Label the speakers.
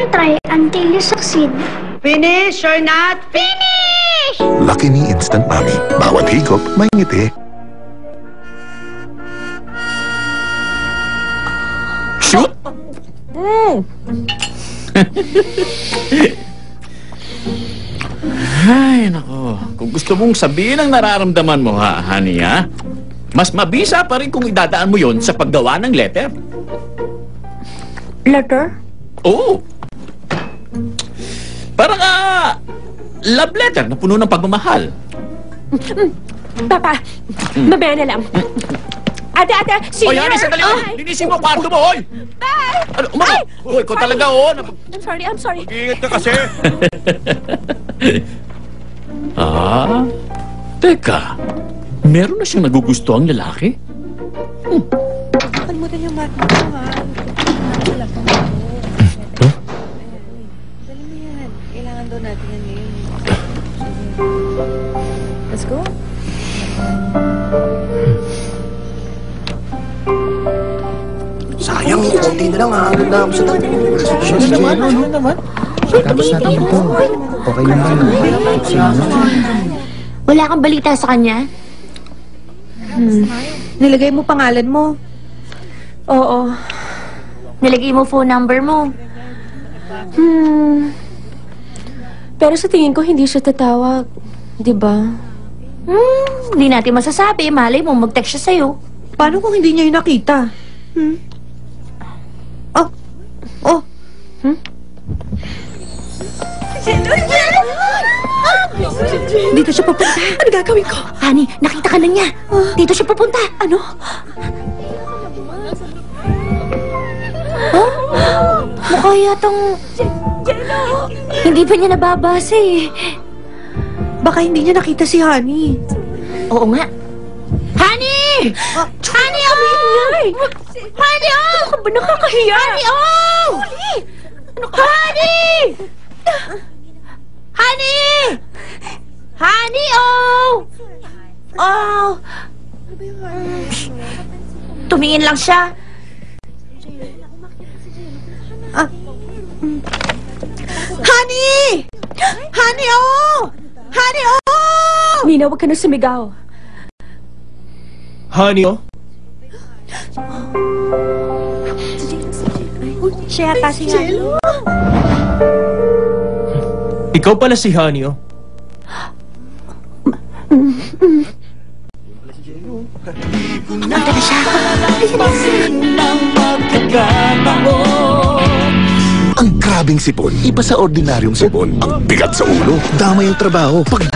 Speaker 1: and try until you succeed.
Speaker 2: Finish or not finish!
Speaker 3: Lucky Me Instant Mami. Bawat higop, may ngiti. Shoot!
Speaker 4: Ay, nako. Kung gusto mong sabihin ang nararamdaman mo, honey, ha? Mas mabisa pa rin kung idadaan mo yon sa paggawa ng letter.
Speaker 5: Letter?
Speaker 4: Oo. Parang, love letter na puno ng pagmamahal.
Speaker 5: Papa, mamaya na lang. Ate,
Speaker 4: Oy, honey, sandali mo! Linisin mo kwarto mo, oy! Ano, umano? Oy, ko talaga, oh!
Speaker 5: I'm sorry.
Speaker 4: Mag-iingat ka kasi! Teka. Meron na siyang nagugustuhang lalaki?
Speaker 2: Kalimutan yung mat mo, ha? Dali mo yan. Kailangan daw natin yan ngayon. Let's go.
Speaker 6: Sayang, konti na lang, hahanap na ako sa tabi.
Speaker 7: Ano naman? Tapos natin ito. Okay naman.
Speaker 5: Wala kang balita sa kanya?
Speaker 2: Nilagay mo pangalan mo.
Speaker 5: Oo. Nilagay mo phone number mo. Pero sa tingin ko, hindi siya tatawag. Di ba? Hindi natin masasabi. Malay mo, mag-text siya sa'yo.
Speaker 2: Paano kung hindi niya yung nakita? Dito siya papunta. Ano gagawin ko?
Speaker 5: Honey, nakita ka na niya. Dito siya pupunta.
Speaker 2: Ano?
Speaker 5: Mukha yatang... Hindi pa niya nababasa eh.
Speaker 2: Baka hindi niya nakita si Honey.
Speaker 5: Oo nga. Honey! Honey, oh! Honey, oh! Ano ka ba nakakahiya? Honey, oh! Honey! Honey! Honey, oh! Oh! Tumingin lang siya.
Speaker 2: Honey! Honey, oh! Honey, oh!
Speaker 5: Nina, huwag ka na sumigaw.
Speaker 7: Honey, oh?
Speaker 2: Siya yata si Honey.
Speaker 7: Ikaw pala si Honey, oh?
Speaker 5: Nandito na siya.
Speaker 3: Ang grabing sipon, iba sa ordinaryong sipon. Ang bigat sa ulo, dama yung trabaho. Pag